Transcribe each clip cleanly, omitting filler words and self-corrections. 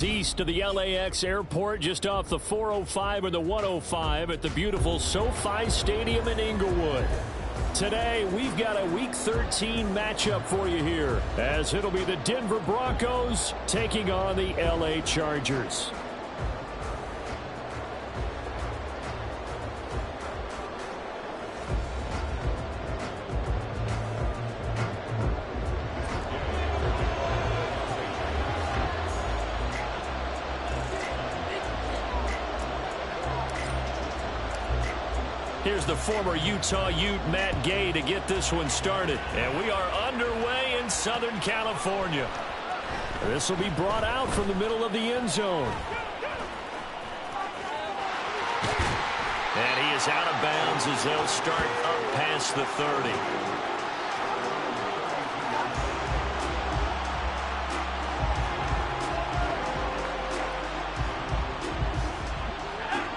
East of the LAX airport, just off the 405 or the 105 at the beautiful SoFi Stadium in Inglewood. Today, we've got a Week 13 matchup for you here, as it'll be the Denver Broncos taking on the LA Chargers. Here's the former Utah Ute, Matt Gay, to get this one started. And we are underway in Southern California. This will be brought out from the middle of the end zone. And he is out of bounds as they'll start up past the 30.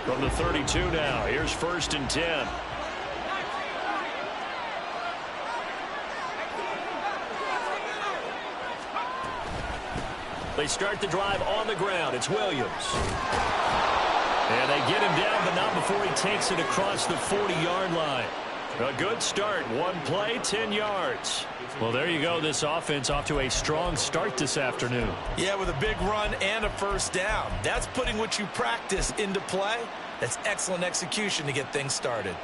From the 32 now, here's 1st and 10. They start the drive on the ground. It's Williams. And they get him down, but not before he takes it across the 40-yard line. A good start. One play, 10 yards. Well, there you go. This offense off to a strong start this afternoon. Yeah, with a big run and a first down. That's putting what you practice into play. That's excellent execution to get things started.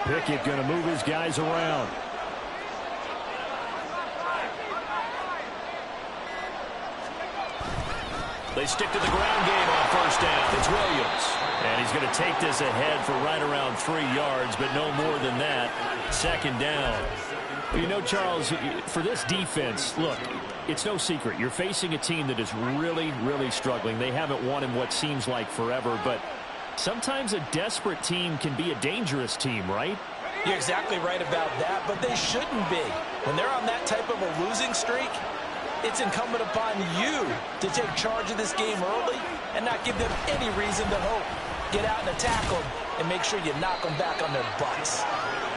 Pickett going to move his guys around. They stick to the ground game on first down. It's Williams. And he's going to take this ahead for right around 3 yards, but no more than that. 2nd down. Well, you know, Charles, for this defense, look, it's no secret. You're facing a team that is really, really struggling. They haven't won in what seems like forever, but sometimes a desperate team can be a dangerous team, right? You're exactly right about that, but they shouldn't be. When they're on that type of a losing streak, it's incumbent upon you to take charge of this game early and not give them any reason to hope. Get out and attack them and make sure you knock them back on their butts.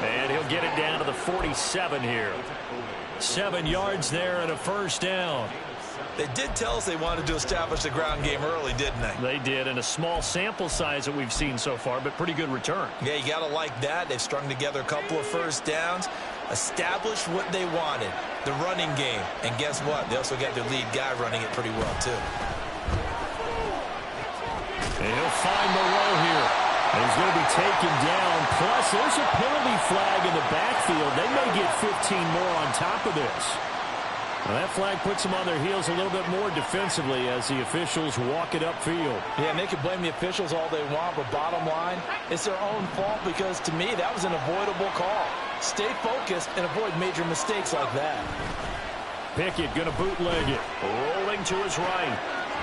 And he'll get it down to the 47 here. 7 yards there and a first down. They did tell us they wanted to establish the ground game early, didn't they? They did, and a small sample size that we've seen so far, but pretty good return. Yeah, you got to like that. They've strung together a couple of first downs, established what they wanted, the running game. And guess what? They also got their lead guy running it pretty well, too. And he'll find Moreau here. And he's going to be taken down. Plus, there's a penalty flag in the backfield. They may get 15 more on top of this. Well, that flag puts them on their heels a little bit more defensively as the officials walk it upfield. Yeah, and they can blame the officials all they want, but bottom line, it's their own fault because, to me, that was an avoidable call. Stay focused and avoid major mistakes like that. Pickett going to bootleg it. Rolling to his right.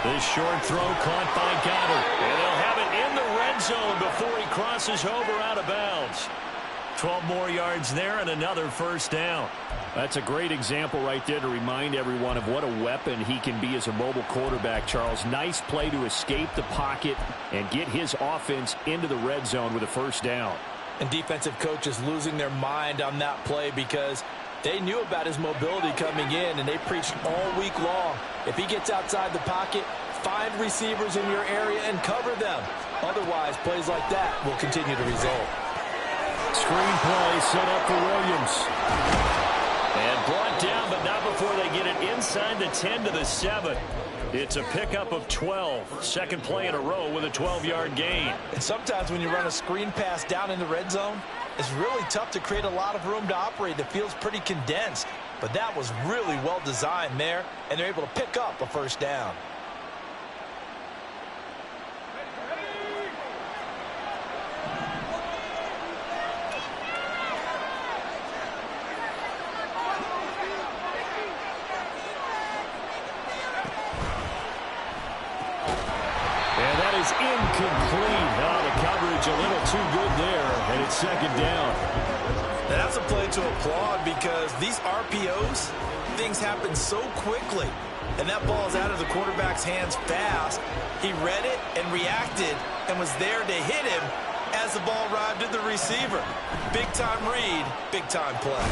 This short throw caught by Goddard. And they'll have it in the red zone before he crosses over out of bounds. 12 more yards there and another first down. That's a great example right there to remind everyone of what a weapon he can be as a mobile quarterback, Charles. Nice play to escape the pocket and get his offense into the red zone with a first down. And defensive coaches losing their mind on that play because they knew about his mobility coming in, and they preached all week long. If he gets outside the pocket, find receivers in your area and cover them. Otherwise, plays like that will continue to result. Screen play set up for Williams. And brought down, but not before they get it inside the 10 to the 7. It's a pickup of 12. Second play in a row with a 12-yard gain. And sometimes when you run a screen pass down in the red zone, it's really tough to create a lot of room to operate. It feels pretty condensed. But that was really well designed there, and they're able to pick up a first down. Incomplete. Oh, the coverage a little too good there, and it's second down. a play to applaud because these RPOs, things happen so quickly. And that ball's out of the quarterback's hands fast. He read it and reacted and was there to hit him as the ball arrived at the receiver. Big-time read, big-time play.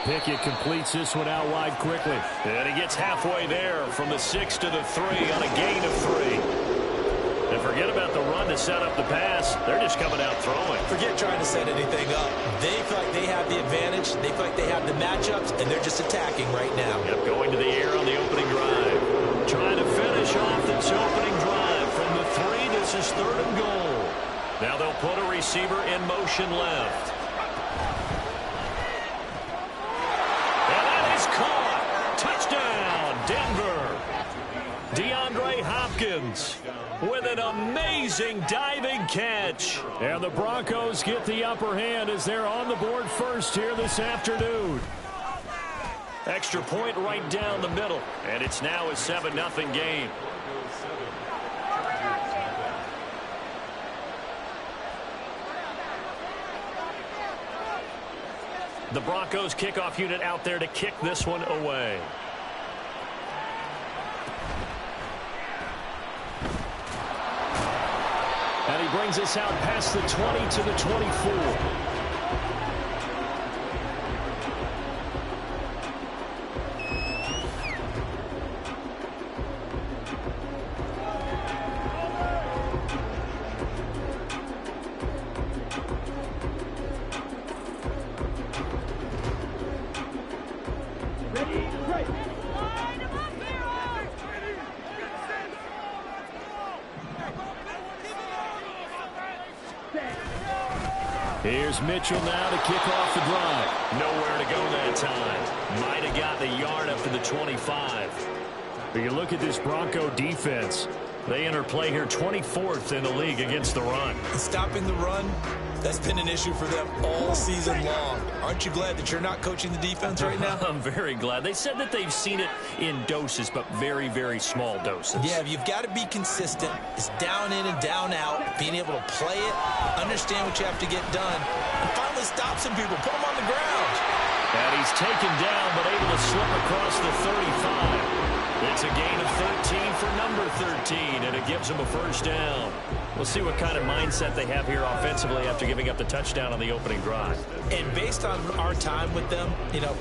Pickett completes this one out wide quickly. And he gets halfway there from the 6 to the 3 on a gain of 3. And forget about the run to set up the pass. They're just coming out throwing. Forget trying to set anything up. They feel like they have the advantage. They feel like they have the matchups, and they're just attacking right now. Yep, going to the air on the opening drive. Trying to finish off this opening drive from the 3. This is 3rd and goal. Now they'll put a receiver in motion left. And that is caught. Touchdown, Denver. DeAndre Hopkins with an amazing diving catch. And the Broncos get the upper hand as they're on the board first here this afternoon. Extra point right down the middle. And it's now a 7-0 game. The Broncos kickoff unit out there to kick this one away. And he brings us out past the 20 to the 24. Here's Mitchell now to kick off the drive. Nowhere to go that time. Might have got the yard up to the 25. But you look at this Bronco defense. They enter play here 24th in the league against the run. Stopping the run, that's been an issue for them all season long. Aren't you glad that you're not coaching the defense right now? I'm very glad. They said that they've seen it in doses, but very, very small doses. Yeah, you've got to be consistent. It's down in and down out, being able to play it, understand what you have to get done, and finally stop some people, put them on the ground. And he's taken down, but able to slip across the 35. It's a gain of 13 for number 13, and it gives them a first down. We'll see what kind of mindset they have here offensively after giving up the touchdown on the opening drive. And based on our time with them,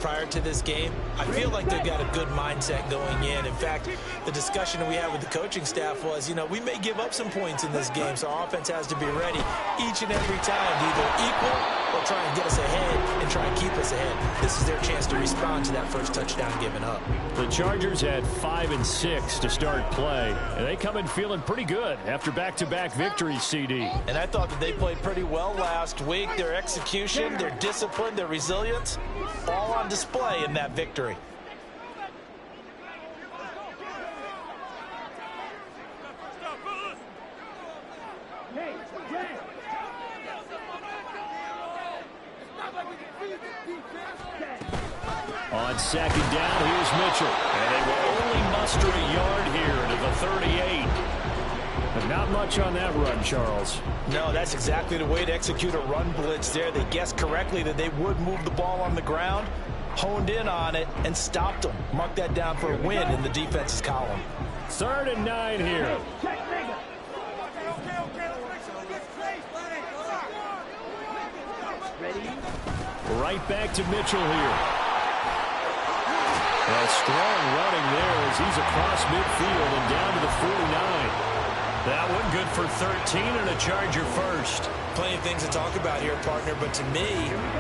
prior to this game, I feel like they've got a good mindset going in. In fact, the discussion that we had with the coaching staff was, we may give up some points in this game, so our offense has to be ready each and every time to either equal or try and get us ahead and try and keep us ahead. This is their chance to respond to that first touchdown given up. The Chargers had 5 and 6 to start play, and they come in feeling pretty good after back-to-back victories, CD. And I thought that they played pretty well last week. Their execution, their discipline, their resilience, all on display in that victory. On second down, here's Mitchell. And they will only muster a yard here to the 38. But not much on that run, Charles. No, that's exactly the way to execute a run blitz there. They guessed correctly that they would move the ball on the ground, honed in on it, and stopped them. Mark that down for a win in the defense's column. 3rd and 9 here. Right back to Mitchell here. A strong running there as he's across midfield and down to the 49. That one good for 13 and a Charger first. Plenty of things to talk about here, partner, but to me,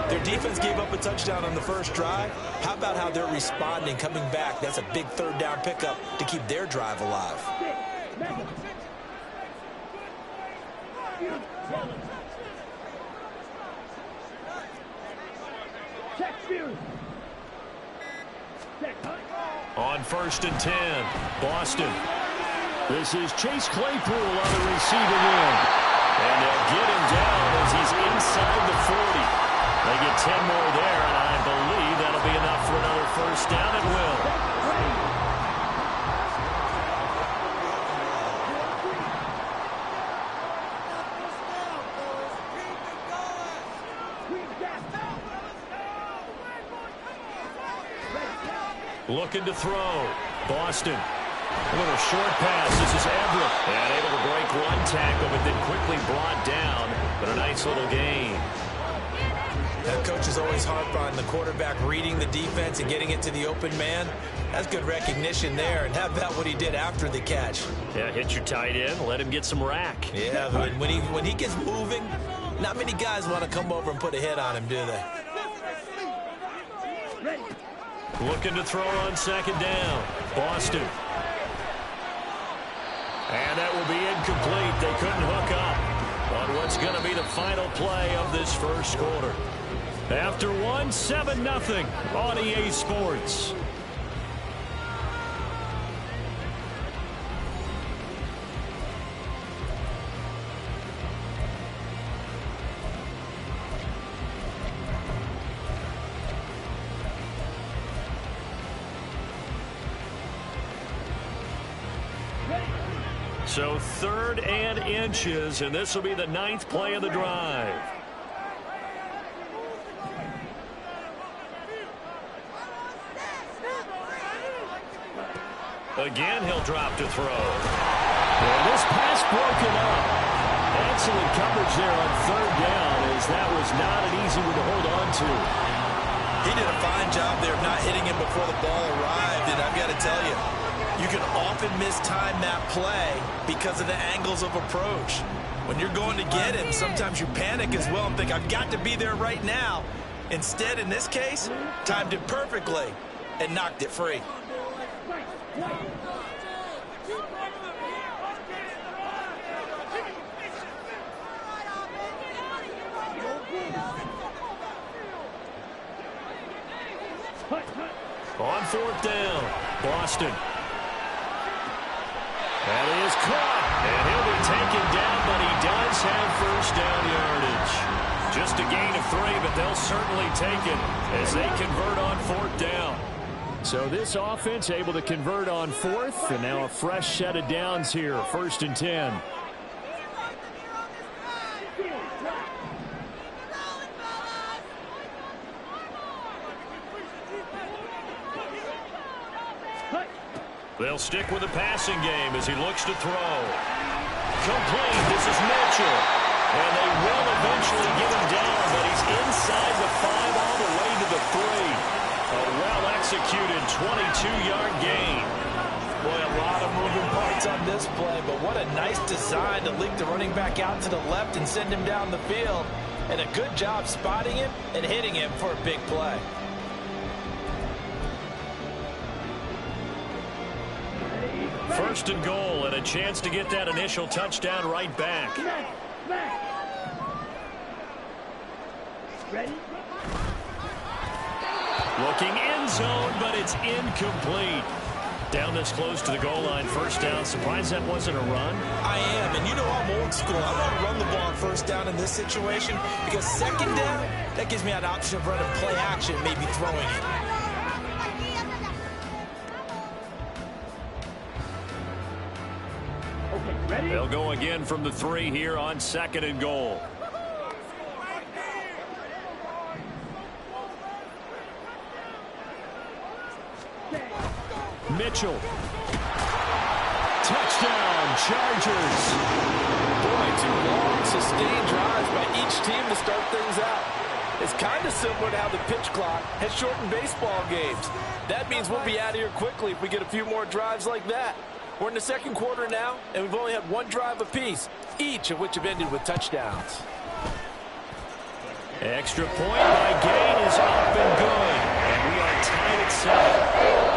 their defense gave up a touchdown on the first drive. How about how they're responding, coming back? That's a big 3rd down pickup to keep their drive alive. On 1st and 10, Boston. This is Chase Claypool on the receiving end. And they'll get him down as he's inside the 40. They get 10 more there, and I believe that'll be enough for another first down. It will. Looking to throw. Boston. A little short pass. This is Everett. And able to break one tackle, but then quickly brought down. But a nice little gain. That coach is always harp on the quarterback reading the defense and getting it to the open man. That's good recognition there. And how about what he did after the catch? Yeah, hit your tight end. Let him get some rack. Yeah, but when he gets moving, not many guys want to come over and put a hit on him, do they? Looking to throw on second down. Boston. And that will be incomplete. They couldn't hook up on what's going to be the final play of this first quarter. After one, 7-0 on EA Sports. So 3rd and inches, and this will be the 9th play of the drive. Again, he'll drop to throw. And this pass broken up. Excellent coverage there on 3rd down, as that was not an easy one to hold on to. He did a fine job there of not hitting him before the ball arrived, and I've got to tell you, you can often mistime that play because of the angles of approach. When you're going to get him, sometimes you panic as well and think, I've got to be there right now. Instead, in this case, timed it perfectly and knocked it free. On 4th down, Boston. That is caught, and he'll be taken down, but he does have first down yardage. Just a gain of 3, but they'll certainly take it as they convert on 4th down. So this offense able to convert on 4th, and now a fresh set of downs here, 1st and 10. They'll stick with the passing game as he looks to throw. Complete. This is Mitchell. And they will eventually get him down, but he's inside the 5 all the way to the 3. A well-executed 22-yard gain. Boy, a lot of moving parts on this play, but what a nice design to leak the running back out to the left and send him down the field. And a good job spotting him and hitting him for a big play. 1st and goal, and a chance to get that initial touchdown right back. Ready? Looking end zone, but it's incomplete. Down this close to the goal line, 1st down. Surprised that wasn't a run? I am, and you know I'm old school. I want to run the ball on 1st down in this situation because 2nd down, that gives me an option of running play action, maybe throwing it. Ready? They'll go again from the 3 here on 2nd and goal. Mitchell. Touchdown, Chargers. Boy, 2 long, sustained drives by each team to start things out. It's kind of similar to how the pitch clock has shortened baseball games. That means we'll be out of here quickly if we get a few more drives like that. We're in the 2nd quarter now, and we've only had 1 drive apiece, each of which have ended with touchdowns. Extra point by Gain is up and good. And we are tied at 7.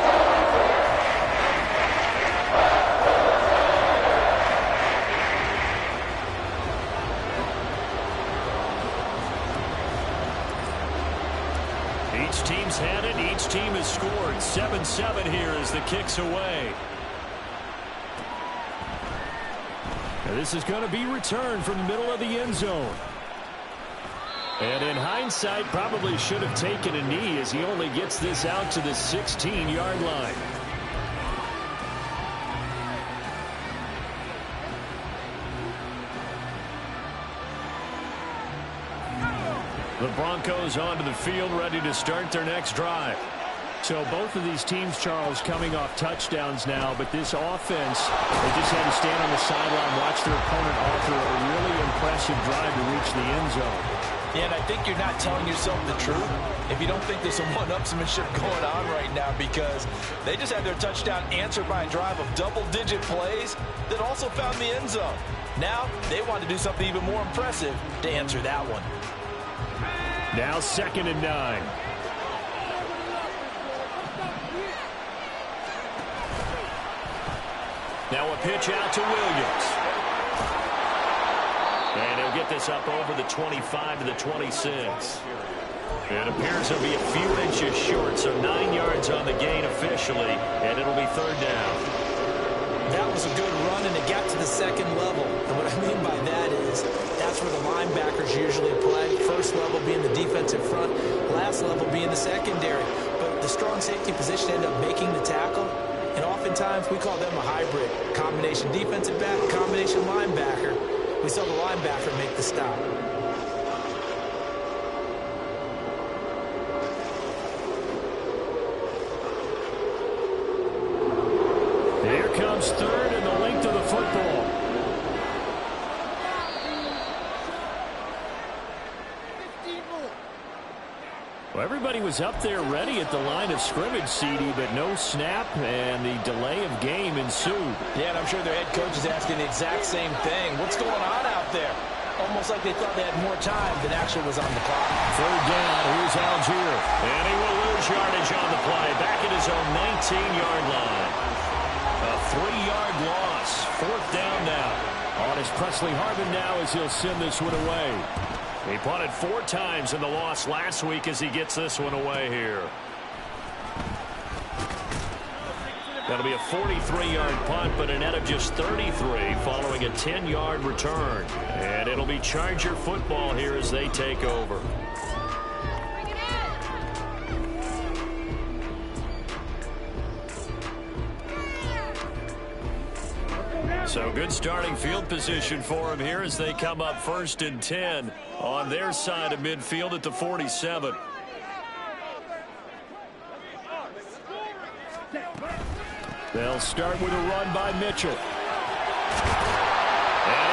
Each team's had it. Each team has scored. 7-7 here as the kick's away. Now this is going to be returned from the middle of the end zone. And in hindsight, probably should have taken a knee as he only gets this out to the 16-yard line. The Broncos onto the field, ready to start their next drive. So both of these teams, Charles, coming off touchdowns now, but this offense, they just had to stand on the sideline, watch their opponent offer a really impressive drive to reach the end zone. Yeah, and I think you're not telling yourself the truth if you don't think there's some one-upsmanship going on right now, because they just had their touchdown answered by a drive of double-digit plays that also found the end zone. Now they want to do something even more impressive to answer that one. Now 2nd and 9. Now a pitch out to Williams. And he'll get this up over the 25 to the 26. It appears he'll be a few inches short, so 9 yards on the gain officially, and it'll be 3rd down. That was a good run, and it got to the 2nd level. And what I mean by that is that's where the linebackers usually play. First level being the defensive front, last level being the secondary. But the strong safety position ended up making the tackle. And oftentimes, we call them a hybrid. Combination defensive back, combination linebacker. We saw the linebacker make the stop. Here comes 3rd and the length of the football. Well, everybody was up there ready at the line of scrimmage, CD, but no snap, and the delay of game ensued. Yeah, and I'm sure their head coach is asking the exact same thing. What's going on out there? Almost like they thought they had more time than actually was on the clock. 3rd down, here's Algier. And he will lose yardage on the play, back at his own 19-yard line. A 3-yard loss, 4th down now. On his Presley Harvin now as he'll send this one away. He punted 4 times in the loss last week as he gets this one away here. That'll be a 43-yard punt, but a net of just 33 following a 10-yard return. And it'll be Charger football here as they take over. So good starting field position for him here as they come up 1st and 10 on their side of midfield at the 47. They'll start with a run by Mitchell. And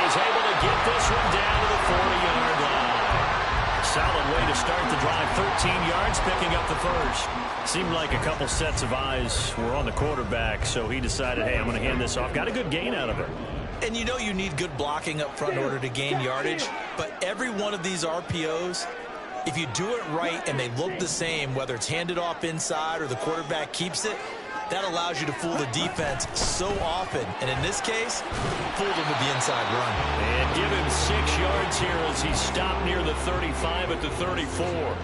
he's able to get this one down to the 40-yard line. Solid way to start the drive, 13 yards, picking up the first. Seemed like a couple sets of eyes were on the quarterback, so he decided, hey, I'm going to hand this off. Got a good gain out of it. And you know you need good blocking up front in order to gain yardage, but every one of these RPOs, if you do it right and they look the same, whether it's handed off inside or the quarterback keeps it, that allows you to fool the defense so often. And in this case, fooled him with the inside run. And give him 6 yards here as he stopped near the 35 at the 34.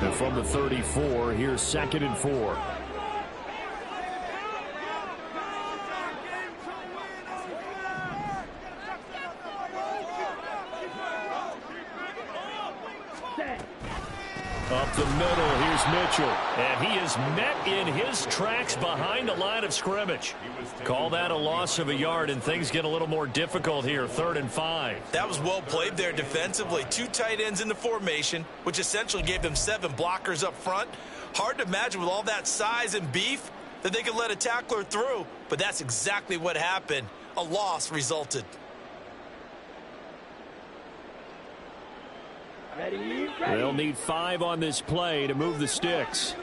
And from the 34, here's 2nd and 4. Up the middle, here's Mitchell. And he is met in his tracks behind the line of scrimmage. Call that a loss of a yard, and things get a little more difficult here, 3rd and 5. That was well played there defensively. 2 tight ends in the formation, which essentially gave them 7 blockers up front. Hard to imagine with all that size and beef that they could let a tackler through, but that's exactly what happened. A loss resulted. They'll need 5 on this play to move the sticks.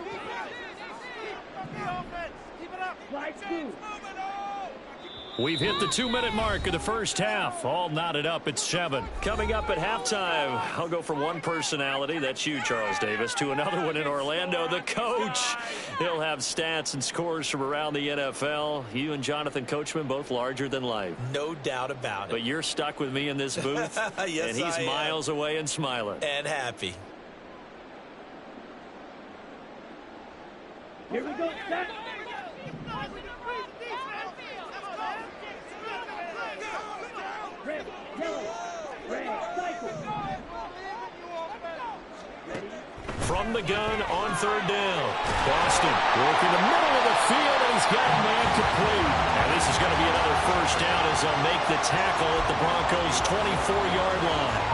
We've hit the 2-minute mark of the first half. All knotted up at 7. Coming up at halftime, I'll go from one personality, that's you, Charles Davis, to another one in Orlando, the coach. He'll have stats and scores from around the NFL. You and Jonathan Coachman, both larger than life. No doubt about it. But you're stuck with me in this booth, yes, and he's miles away and smiling. And happy. Here we go, set. From the gun on 3rd down. Boston working the middle of the field, and he's got man complete. And this is going to be another 1st down as they'll make the tackle at the Broncos' 24-yard line.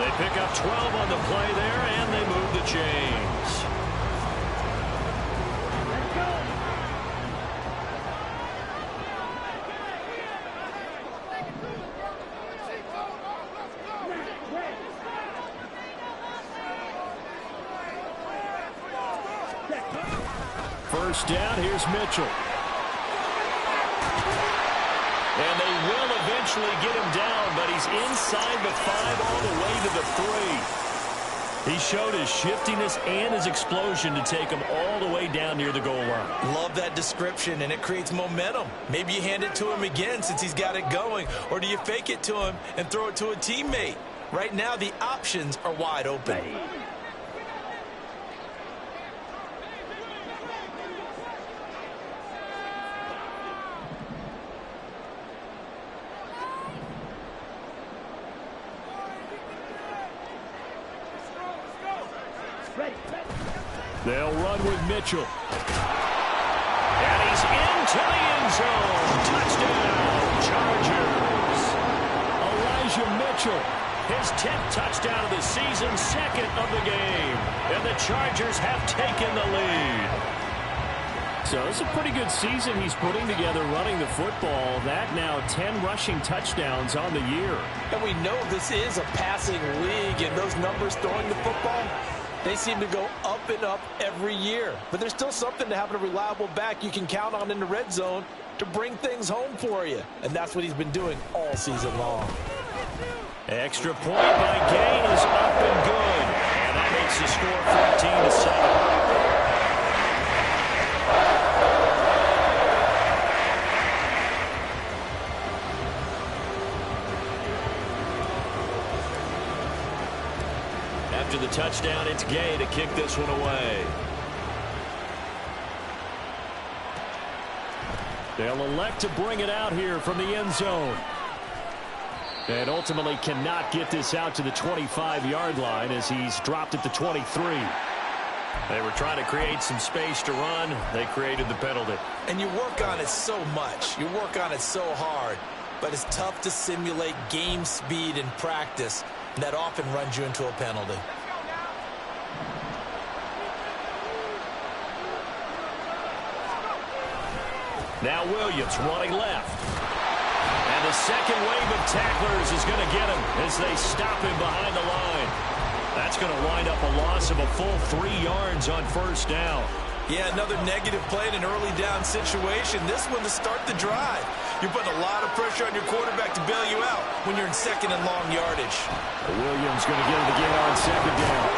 They pick up 12 on the play there, and they move the chains. First down, here's Mitchell. And they will eventually get him down, but he's inside the 5 all the way to the 3. He showed his shiftiness and his explosion to take him all the way down near the goal line. Love that description, and it creates momentum. Maybe you hand it to him again since he's got it going, or do you fake it to him and throw it to a teammate? Right now, the options are wide open. They'll run with Mitchell. And he's into the end zone. Touchdown, Chargers. Elijah Mitchell, his 10th touchdown of the season, 2nd of the game. And the Chargers have taken the lead. So it's a pretty good season he's putting together running the football. That now 10 rushing touchdowns on the year. And we know this is a passing league, and those numbers throwing the football, they seem to go up and up every year. But there's still something to having a reliable back you can count on in the red zone to bring things home for you. And that's what he's been doing all season long. Extra point by Gain is up and good. And that makes the score 14-7. After the touchdown, it's Gay to kick this one away. They'll elect to bring it out here from the end zone. And ultimately cannot get this out to the 25-yard line as he's dropped at the 23. They were trying to create some space to run. They created the penalty. And you work on it so much. You work on it so hard. But it's tough to simulate game speed in practice. That often runs you into a penalty. Now Williams running left. And the second wave of tacklers is going to get him as they stop him behind the line. That's going to wind up a loss of a full 3 yards on first down. Yeah, another negative play in an early down situation. This one to start the drive. You're putting a lot of pressure on your quarterback to bail you out when you're in second and long yardage. Williams going to get it again on second down.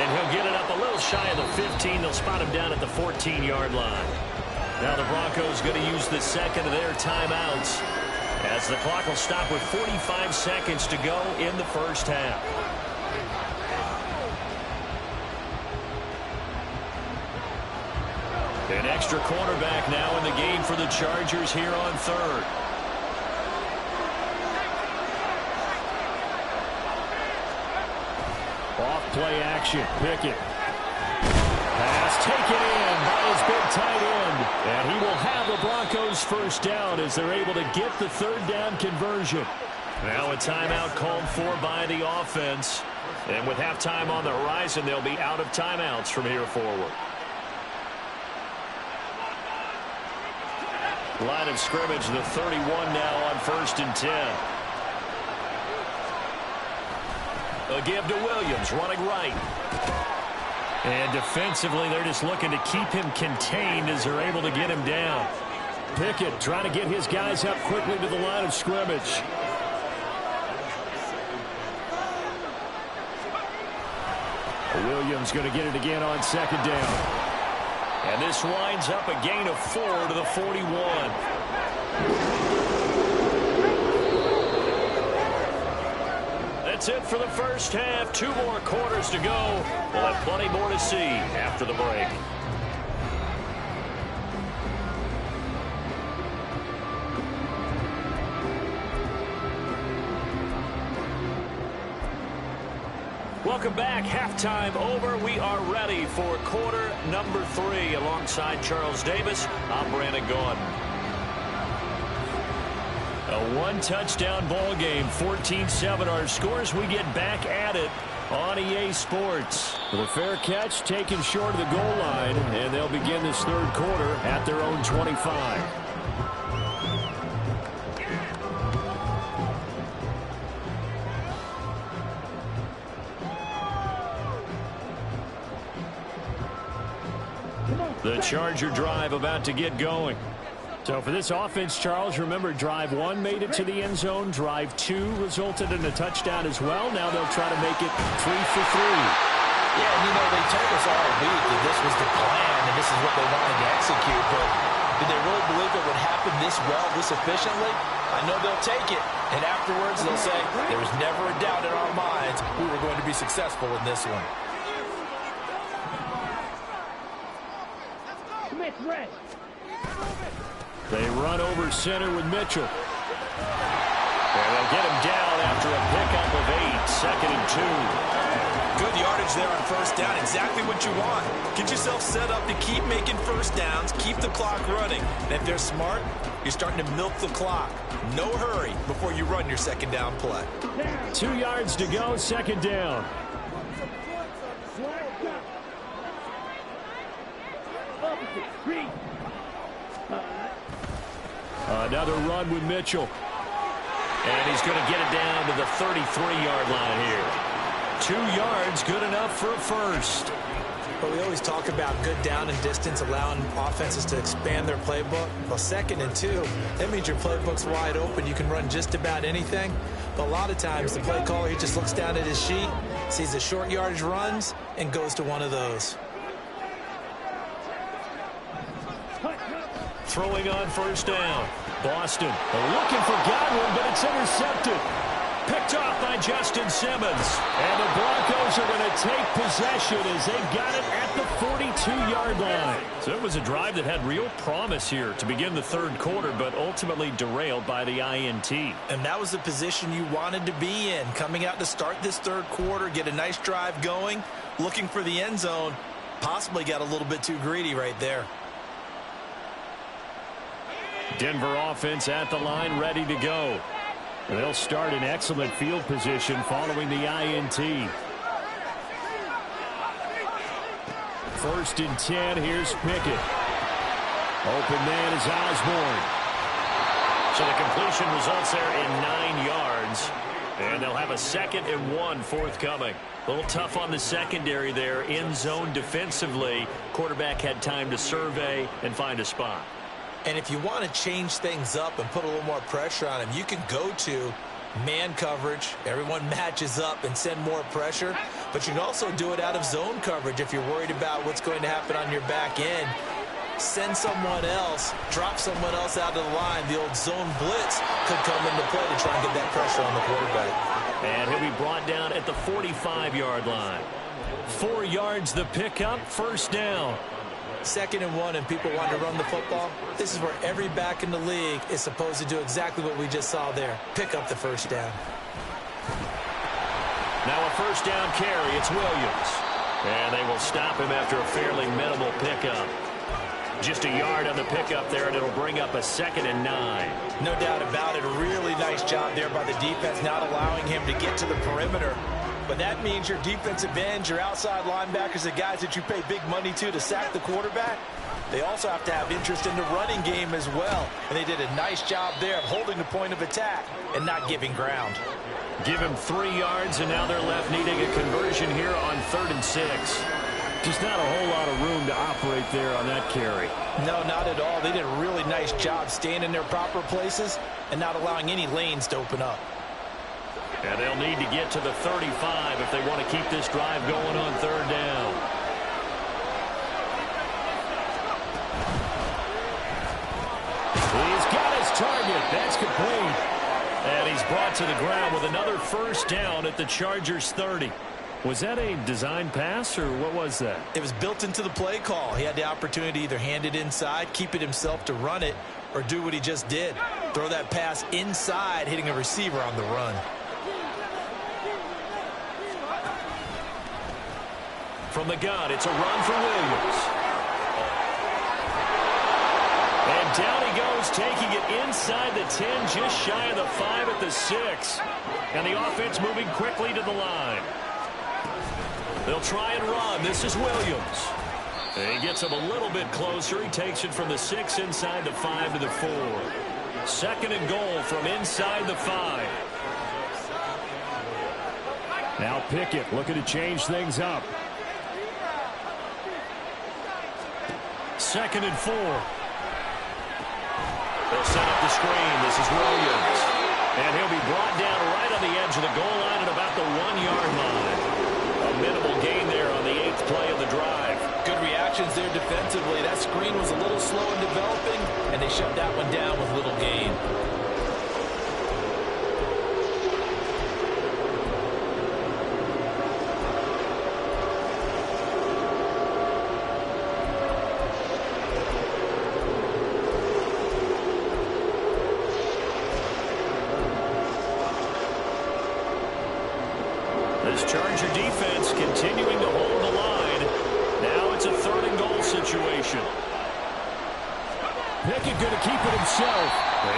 And he'll get it up a little shy of the 15. They'll spot him down at the 14-yard line. Now the Broncos going to use the second of their timeouts as the clock will stop with 45 seconds to go in the first half. An extra cornerback now in the game for the Chargers here on third. Off play action. Pickett. Pass taken in by his big tight end. And he will have the Broncos first down as they're able to get the third down conversion. Now a timeout called for by the offense. And with halftime on the horizon, they'll be out of timeouts from here forward. Line of scrimmage, the 31 now on 1st and 10. A give to Williams, running right. And defensively, they're just looking to keep him contained as they're able to get him down. Pickett trying to get his guys up quickly to the line of scrimmage. Williams going to get it again on second down. And this winds up a gain of 4 to the 41. That's it for the first half. 2 more quarters to go. We'll have plenty more to see after the break. Welcome back. Halftime over. We are ready for quarter number 3. Alongside Charles Davis, I'm Brandon Gaudin. A one-touchdown ball game, 14-7 our scores. We get back at it on EA Sports. The fair catch taken short of the goal line, and they'll begin this third quarter at their own 25. The Charger drive about to get going. So for this offense, Charles, remember drive 1 made it to the end zone. Drive 2 resulted in a touchdown as well. Now they'll try to make it 3 for 3. Yeah, and they told us all week that this was the plan and this is what they wanted to execute. But did they really believe it would happen this well, this efficiently? I know they'll take it. And afterwards they'll say, there was never a doubt in our minds we were going to be successful in this one. They run over center with Mitchell. And they'll get him down after a pickup of 8, 2nd and 2. Good yardage there on first down. Exactly what you want. Get yourself set up to keep making first downs, keep the clock running. And if they're smart, you're starting to milk the clock. No hurry before you run your second down play. 2 yards to go, second down. Another run with Mitchell. And he's going to get it down to the 33-yard line here. 2 yards, good enough for a first. But we always talk about good down and distance, allowing offenses to expand their playbook. Well, 2nd and 2, that means your playbook's wide open. You can run just about anything. But a lot of times, the play caller, he just looks down at his sheet, sees the short yardage runs, and goes to one of those. Throwing on first down. Boston looking for Godwin, but it's intercepted. Picked off by Justin Simmons. And the Broncos are going to take possession as they've got it at the 42-yard line. So it was a drive that had real promise here to begin the third quarter, but ultimately derailed by the INT. And that was the position you wanted to be in. Coming out to start this third quarter, get a nice drive going, looking for the end zone. Possibly got a little bit too greedy right there. Denver offense at the line, ready to go. They'll start in excellent field position following the INT. 1st and 10, here's Pickett. Open man is Osborne. So the completion results there in 9 yards. And they'll have a 2nd and 1 forthcoming. A little tough on the secondary there, in zone defensively. Quarterback had time to survey and find a spot. And if you want to change things up and put a little more pressure on him, you can go to man coverage. Everyone matches up and send more pressure. But you can also do it out of zone coverage if you're worried about what's going to happen on your back end. Send someone else, drop someone else out of the line. The old zone blitz could come into play to try and get that pressure on the quarterback. And he'll be brought down at the 45-yard line. 4 yards the pickup, first down. 2nd and 1, and people want to run the football. This is where every back in the league is supposed to do exactly what we just saw there. Pick up the first down. Now a first down carry. It's Williams. And they will stop him after a fairly minimal pickup. Just a yard on the pickup there, and it'll bring up a 2nd and 9. No doubt about it. A really nice job there by the defense, not allowing him to get to the perimeter. But that means your defensive ends, your outside linebackers, the guys that you pay big money to sack the quarterback, they also have to have interest in the running game as well. And they did a nice job there of holding the point of attack and not giving ground. Give him 3 yards, and now they're left needing a conversion here on 3rd and 6. Just not a whole lot of room to operate there on that carry. No, not at all. They did a really nice job staying in their proper places and not allowing any lanes to open up. And they'll need to get to the 35 if they want to keep this drive going on 3rd down. He's got his target. That's complete. And he's brought to the ground with another first down at the Chargers' 30. Was that a design pass, or what was that? It was built into the play call. He had the opportunity to either hand it inside, keep it himself to run it, or do what he just did. Throw that pass inside, hitting a receiver on the run. From the gun, it's a run for Williams. And down he goes Broncos taking it inside the 10, just shy of the 5 at the 6. And the offense moving quickly to the line. They'll try and run. This is Williams. And he gets him a little bit closer. He takes it from the 6 inside the 5 to the 4. 2nd and goal from inside the 5. Now Pickett looking to change things up. 2nd and 4. They'll set up the screen. This is Williams. And he'll be brought down right on the edge of the goal line at about the 1-yard line. A minimal gain there on the 8th play of the drive. Good reactions there defensively. That screen was a little slow in developing, and they shut that one down with little gain. This Charger defense continuing to hold the line. Now it's a 3rd and goal situation. Pickett going to keep it himself.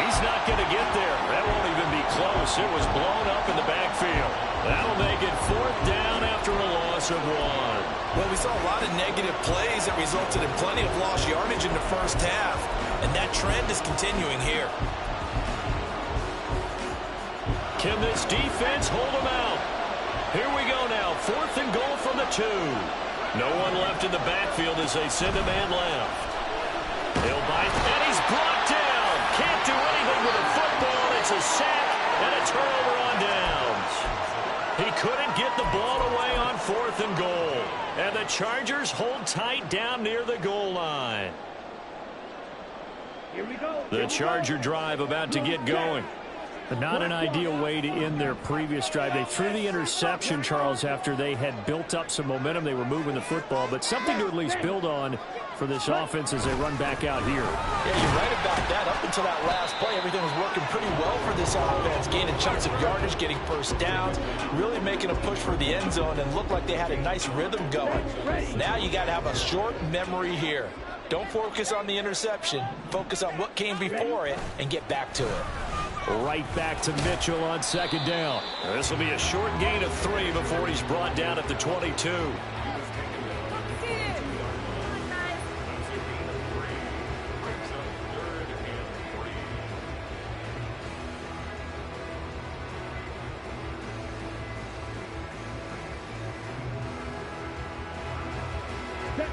He's not going to get there. That won't even be close. It was blown up in the backfield. That'll make it 4th down after a loss of 1. Well, we saw a lot of negative plays that resulted in plenty of lost yardage in the first half, and that trend is continuing here. Can this defense hold them out? Here we go now. 4th and goal from the 2. No one left in the backfield as they send a man left. He'll bite, and he's brought down. Can't do anything with a football. It's a sack and a turnover on downs. He couldn't get the ball away on 4th and goal. And the Chargers hold tight down near the goal line. Here we go. The Charger drive about to get going. But not an ideal way to end their previous drive. They threw the interception, Charles, after they had built up some momentum. They were moving the football, but something to at least build on for this offense as they run back out here. Yeah, you're right about that. Up until that last play, everything was working pretty well for this offense, gaining chunks of yardage, getting first downs, really making a push for the end zone, and looked like they had a nice rhythm going. Now you got to have a short memory here. Don't focus on the interception. Focus on what came before it and get back to it. Right back to Mitchell on 2nd down. This will be a short gain of 3 before he's brought down at the 22.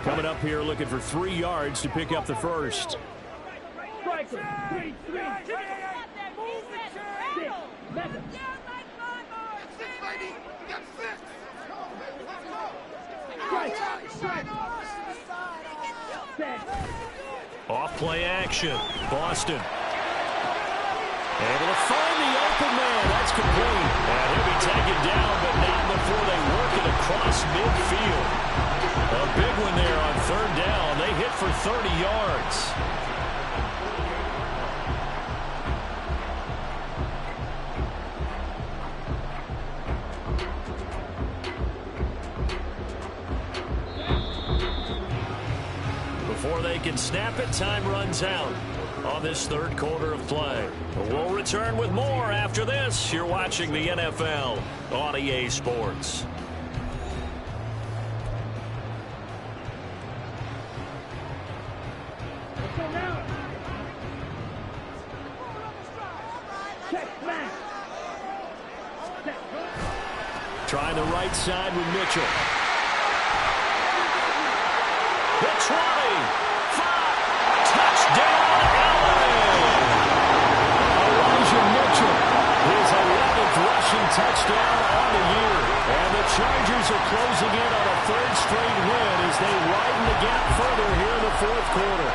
Coming up here looking for 3 yards to pick up the first. Off play action. Boston. Able to find the open man. That's complete. And he'll be taken down, but not before they work it across midfield. A big one there on 3rd down. They hit for 30 yards. Before they can snap it, time runs out on this 3rd quarter of play. We'll return with more after this. You're watching the NFL on EA Sports. Trying the right side with Mitchell. The 20, 5, touchdown, LA! Elijah Mitchell, his 11th rushing touchdown on the year. And the Chargers are closing in on a 3rd straight win as they widen the gap further here in the 4th quarter.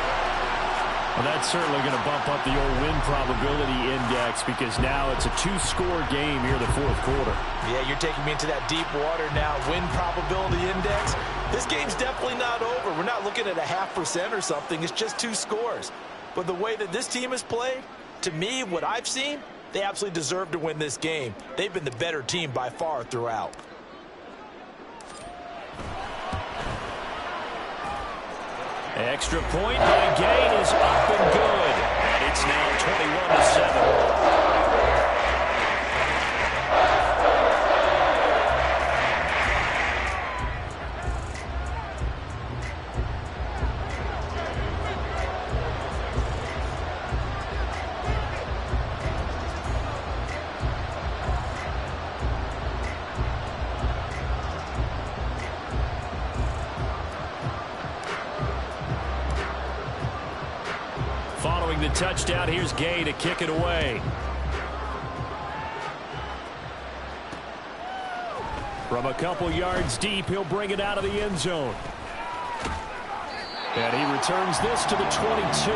Well, that's certainly going to bump up the old win probability index because now it's a 2-score game here in the 4th quarter. Yeah, you're taking me into that deep water now. Win probability index. This game's definitely not over. We're not looking at a 0.5% or something. It's just 2 scores. But the way that this team has played, to me, what I've seen, they absolutely deserve to win this game. They've been the better team by far throughout. Extra point by Gay is up and good. And he It's now 21-7. Following the touchdown, here's Gay to kick it away. From a couple yards deep, he'll bring it out of the end zone. And he returns this to the 22.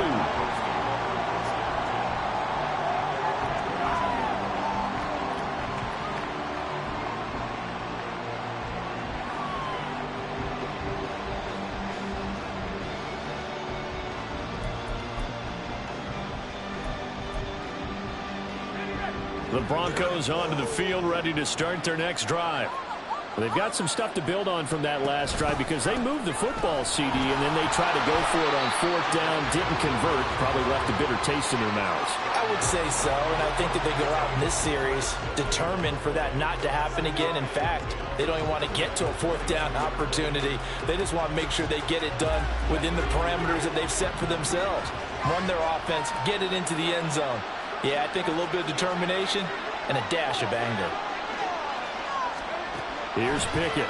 The Broncos onto the field, ready to start their next drive. They've got some stuff to build on from that last drive because they moved the football, CD, and then they tried to go for it on fourth down, didn't convert, probably left a bitter taste in their mouths. I would say so, and I think that they go out in this series determined for that not to happen again. In fact, they don't even want to get to a fourth down opportunity. They just want to make sure they get it done within the parameters that they've set for themselves. Run their offense, get it into the end zone. Yeah, I think a little bit of determination and a dash of anger. Here's Pickett.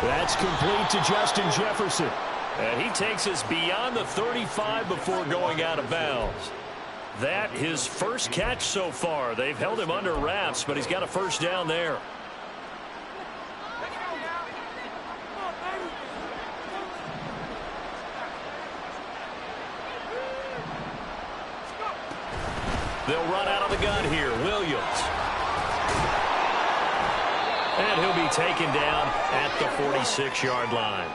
That's complete to Justin Jefferson. And he takes us beyond the 35 before going out of bounds. That his first catch so far. They've held him under wraps, but he's got a first down there. They'll run out of the gun here. Williams. And he'll be taken down at the 46-yard line.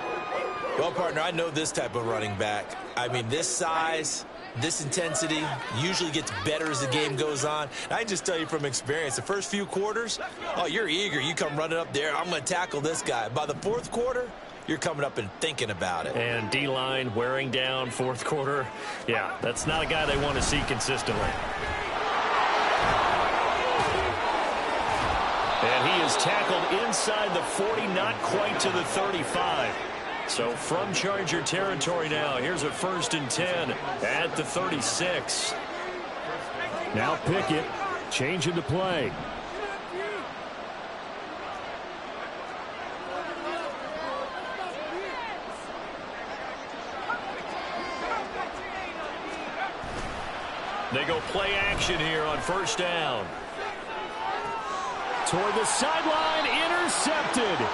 Well, partner, I know this type of running back. I mean, this size, this intensity usually gets better as the game goes on. And I can just tell you from experience, the first few quarters, oh, you're eager. You come running up there, I'm going to tackle this guy. By the fourth quarter, you're coming up and thinking about it. And D-line wearing down fourth quarter. Yeah, that's not a guy they want to see consistently. And he is tackled inside the 40, not quite to the 35. So from Charger territory now, here's a 1st and 10 at the 36. Now Pickett changing the play. They go play action here on 1st down. Toward the sideline, intercepted.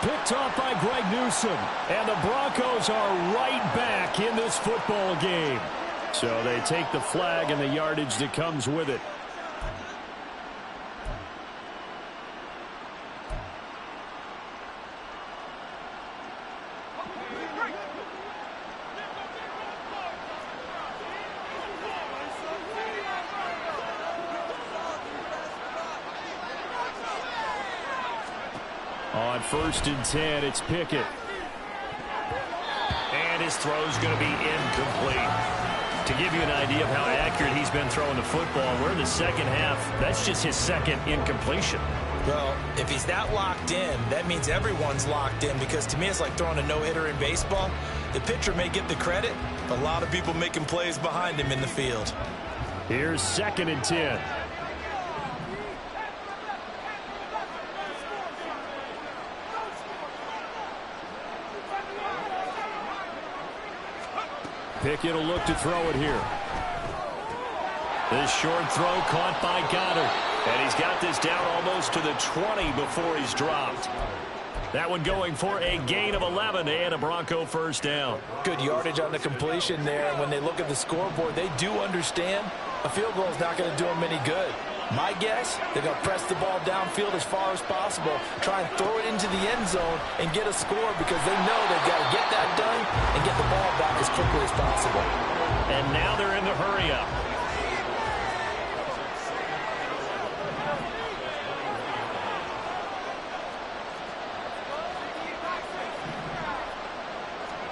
Picked off by Greg Newsome. And the Broncos are right back in this football game. So they take the flag and the yardage that comes with it. On 1st and 10, it's Pickett. And his throw's going to be incomplete. To give you an idea of how accurate he's been throwing the football, we're in the second half. That's just his second incompletion. Well, if he's that locked in, that means everyone's locked in, because to me it's like throwing a no-hitter in baseball. The pitcher may get the credit, but a lot of people making plays behind him in the field. Here's 2nd and 10. Pickett will look to throw it here. This short throw caught by Goddard. And he's got this down almost to the 20 before he's dropped. That one going for a gain of 11 and a Bronco 1st down. Good yardage on the completion there. And when they look at the scoreboard, they do understand a field goal is not going to do them any good. My guess, they're going to press the ball downfield as far as possible, try and throw it into the end zone and get a score, because they know they've got to get that done and get the ball back as quickly as possible. And now they're in the hurry up.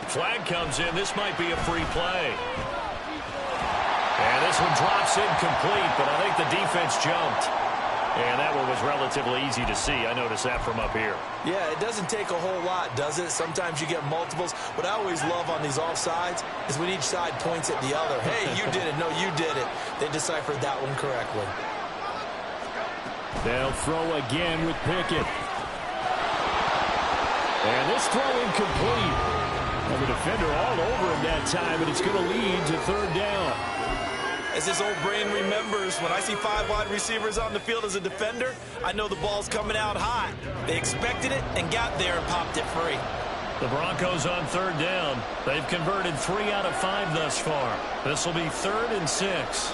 Flag comes in. This might be a free play. And this one drops incomplete, but I think the defense jumped. And that one was relatively easy to see. I noticed that from up here. Yeah, it doesn't take a whole lot, does it? Sometimes you get multiples. What I always love on these offsides is when each side points at the other. Hey, you did it. No, you did it. They deciphered that one correctly. They'll throw again with Pickett. And this throw incomplete. Well, the defender all over him that time, and it's going to lead to third down. As this old brain remembers, when I see 5 wide receivers on the field as a defender, I know the ball's coming out hot. They expected it and got there and popped it free. The Broncos on third down. They've converted 3 out of 5 thus far. This will be 3rd and 6.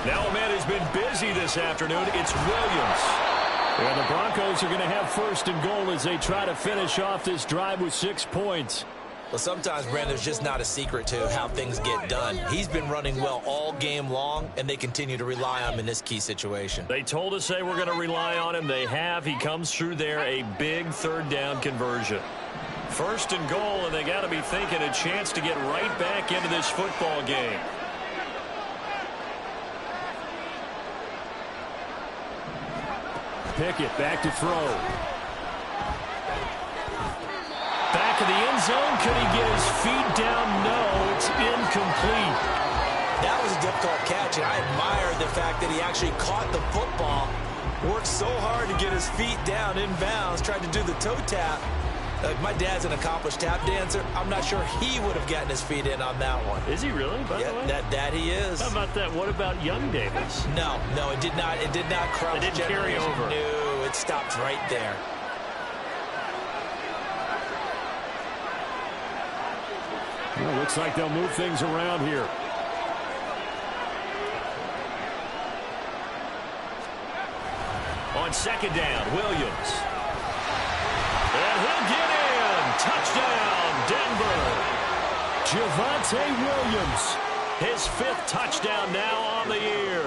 Now a man who's been busy this afternoon. It's Williams. And the Broncos are going to have 1st and goal as they try to finish off this drive with 6 points. Well, sometimes, Brandon, there's just not a secret to how things get done. He's been running well all game long, and they continue to rely on him in this key situation. They told us they were going to rely on him. They have. He comes through there, a big 3rd down conversion. 1st and goal, and they got to be thinking a chance to get right back into this football game. Pickett back to throw. Back of the end zone. Could he get his feet down? No, it's incomplete. That was a difficult catch, and I admire the fact that he actually caught the football, worked so hard to get his feet down in bounds, tried to do the toe tap. My dad's an accomplished tap dancer. I'm not sure he would have gotten his feet in on that one. Is he really, by the way? That he is. How about that? What about young Davis? No, it did not. It did not cross. It didn't carry over. No, it stopped right there. Well, looks like they'll move things around here. On 2nd down, Williams. And he'll get in. Touchdown, Denver. Javonte Williams. His 5th touchdown now on the year.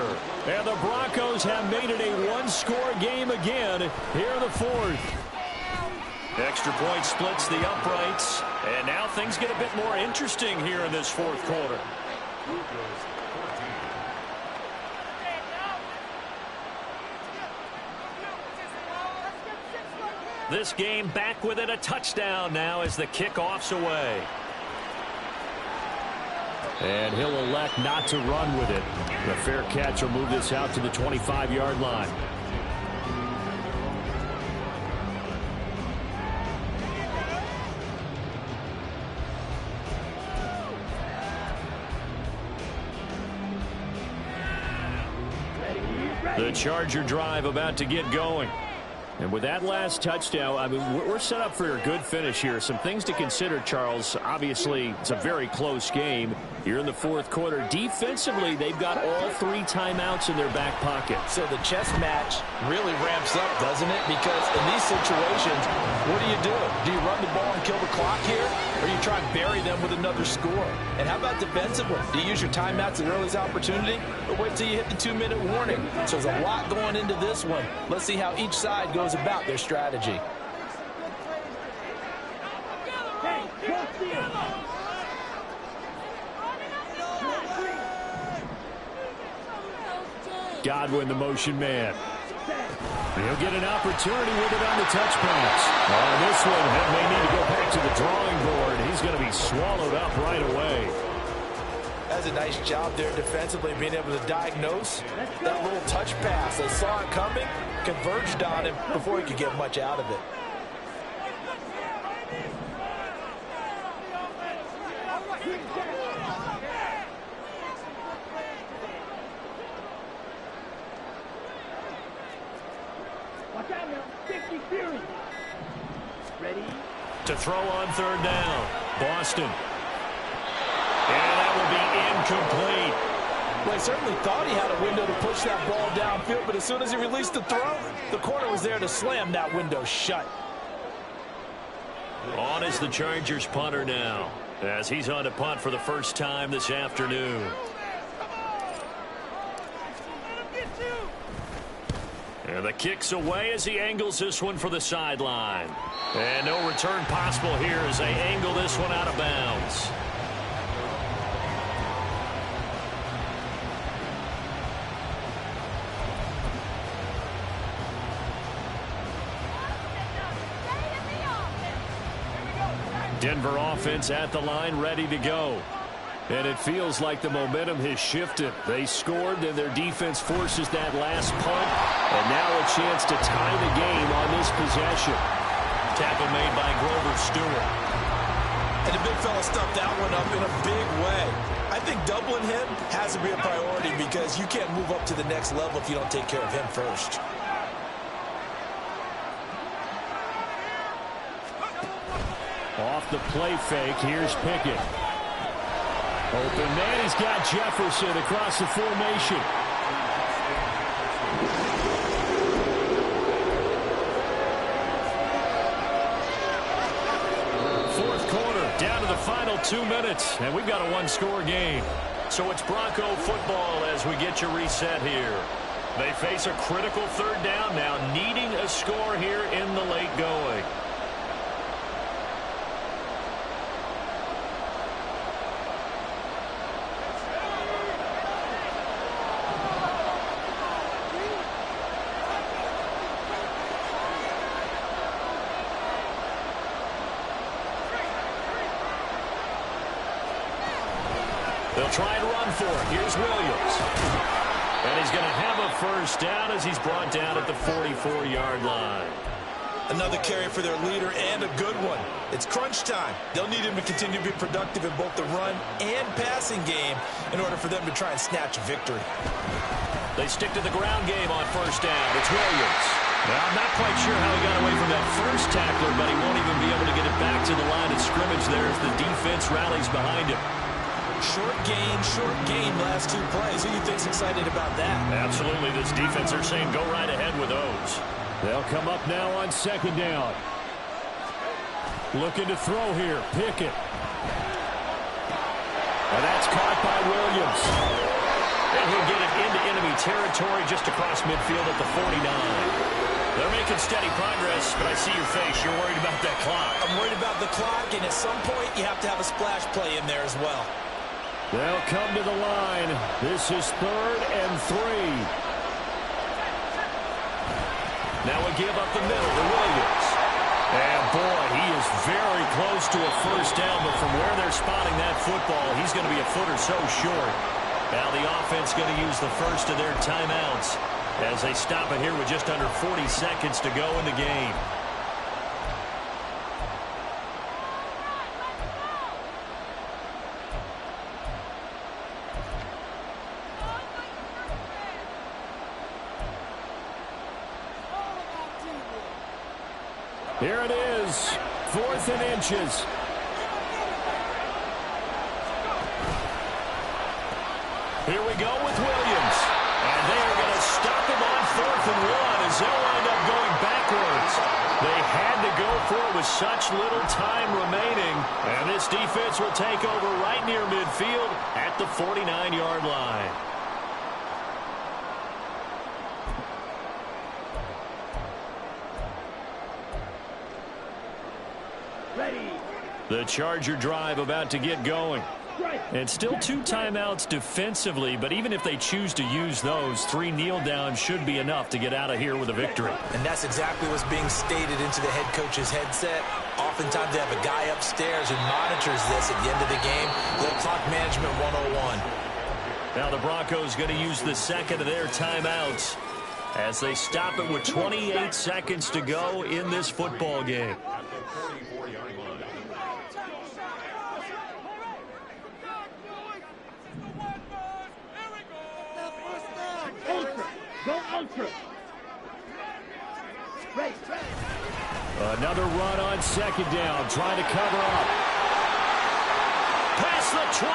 And the Broncos have made it a 1-score game again here in the 4th. Extra point splits the uprights. And now things get a bit more interesting here in this 4th quarter. This game back within a touchdown now as the kickoff's away. And he'll elect not to run with it. The fair catch will move this out to the 25-yard line. The Charger drive about to get going. And with that last touchdown, I mean, we're set up for a good finish here. Some things to consider, Charles. Obviously, it's a very close game. You're in the 4th quarter. Defensively, they've got all 3 timeouts in their back pocket. So the chess match really ramps up, doesn't it? Because in these situations, what do you do? Do you run the ball and kill the clock here? Or you try and bury them with another score? And how about defensively? Do you use your timeouts at earliest opportunity? Or wait till you hit the 2-minute warning? So there's a lot going into this one. Let's see how each side goes about their strategy. Godwin, the motion man. He'll get an opportunity with it on the touch pass. On this one, he may need to go back to the drawing board. He's going to be swallowed up right away. That's a nice job there defensively, being able to diagnose that little touch pass. They saw it coming, converged on him before he could get much out of it. To throw on 3rd down, Boston. And that will be incomplete. Well, he certainly thought he had a window to push that ball downfield, but as soon as he released the throw, the corner was there to slam that window shut. On is the Chargers punter now, as he's on to punt for the first time this afternoon. And the kick's away as he angles this one for the sideline. And no return possible here as they angle this one out of bounds. Denver offense at the line, ready to go. And it feels like the momentum has shifted. They scored, and their defense forces that last punt. And now a chance to tie the game on this possession. Tackle made by Grover Stewart. And the big fella stuffed that one up in a big way. I think doubling him has to be a priority because you can't move up to the next level if you don't take care of him first. Off the play fake, here's Pickett. Open man, he's got Jefferson across the formation. Fourth quarter, down to the final 2 minutes, and we've got a one-score game. So it's Bronco football as we get you reset here. They face a critical third down now, needing a score here in the late going. They'll try and run for it. Here's Williams. And he's going to have a first down as he's brought down at the 44-yard line. Another carry for their leader and a good one. It's crunch time. They'll need him to continue to be productive in both the run and passing game in order for them to try and snatch a victory. They stick to the ground game on first down. It's Williams. Now, I'm not quite sure how he got away from that first tackler, but he won't even be able to get it back to the line of scrimmage there as the defense rallies behind him. Short gain last 2 plays. Who do you think's excited about that? Absolutely. This defense are saying go right ahead with those. They'll come up now on second down. Looking to throw here. Pickett. And that's caught by Williams. And he'll get it into enemy territory just across midfield at the 49. They're making steady progress, but I see your face. You're worried about that clock. I'm worried about the clock, and at some point you have to have a splash play in there as well. They'll come to the line. This is 3rd and 3. Now a give up the middle to Williams. And boy, he is very close to a first down, but from where they're spotting that football, he's going to be a foot or so short. Now the offense going to use the first of their timeouts as they stop it here with just under 40 seconds to go in the game. Here it is, 4th and inches. Here we go with Williams. And they are going to stop him on 4th and 1 as they'll end up going backwards. They had to go for it with such little time remaining. And this defense will take over right near midfield at the 49-yard line. The Charger drive about to get going. And still 2 timeouts defensively, but even if they choose to use those, 3 kneel downs should be enough to get out of here with a victory. And that's exactly what's being stated into the head coach's headset. Oftentimes they have a guy upstairs who monitors this at the end of the game. Little clock management 101. Now the Broncos going to use the second of their timeouts as they stop it with 28 seconds to go in this football game. Another run on second down, trying to cover up. Past the 20.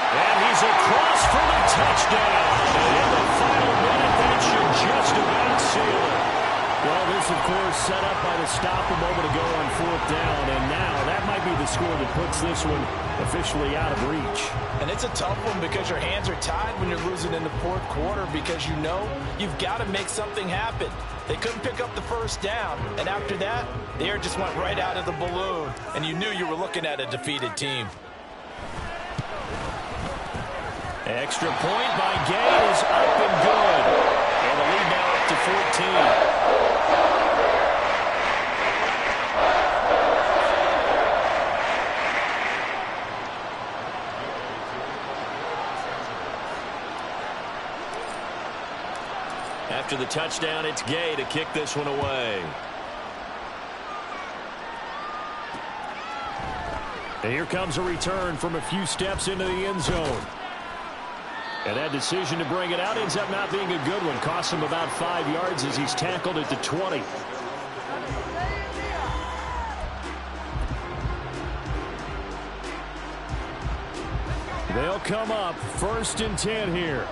And he's across for the touchdown. And in the final minute, that should just about seal it. Well, this, of course, set up by the stop a moment ago on fourth down, and now that might be the score that puts this one officially out of reach. And it's a tough one because your hands are tied when you're losing in the fourth quarter because you know you've got to make something happen. They couldn't pick up the first down, and after that, the air just went right out of the balloon, and you knew you were looking at a defeated team. Extra point by Gay is up and good. And the lead now up to 14. After the touchdown, it's Gay to kick this one away. And here comes a return from a few steps into the end zone. And that decision to bring it out ends up not being a good one. Costs him about 5 yards as he's tackled at the 20. They'll come up 1st and 10 here.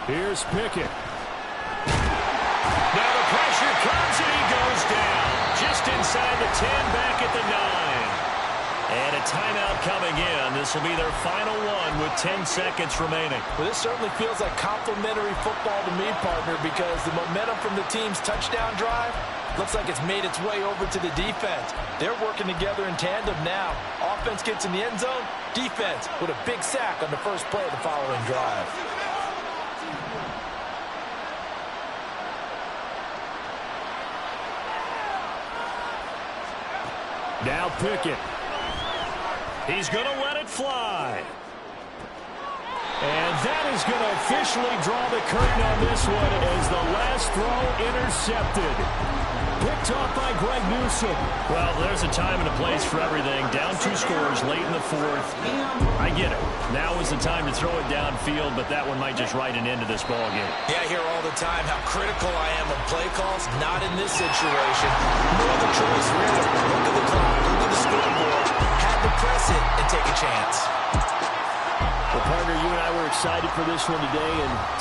Here's Pickett. Now the pressure comes and he goes down. Just inside the 10, back at the 9. And a timeout coming in. This will be their final one with 10 seconds remaining. Well, this certainly feels like complimentary football to me, partner, because the momentum from the team's touchdown drive looks like it's made its way over to the defense. They're working together in tandem now. Offense gets in the end zone. Defense with a big sack on the first play of the following drive. Now Pickett. He's going to let it fly. And that is going to officially draw the curtain on this one as the last throw intercepted. Picked off by Greg Newsome. Well, there's a time and a place for everything. Down 2 scores late in the 4th. I get it. Now is the time to throw it downfield, but that one might just write an end to this ball game. Yeah, I hear all the time how critical I am of play calls. Not in this situation. No other choice, really. Look at the clock. Look at the scoreboard. Had to press it and take a chance. Well, partner, you and I were excited for this one today, and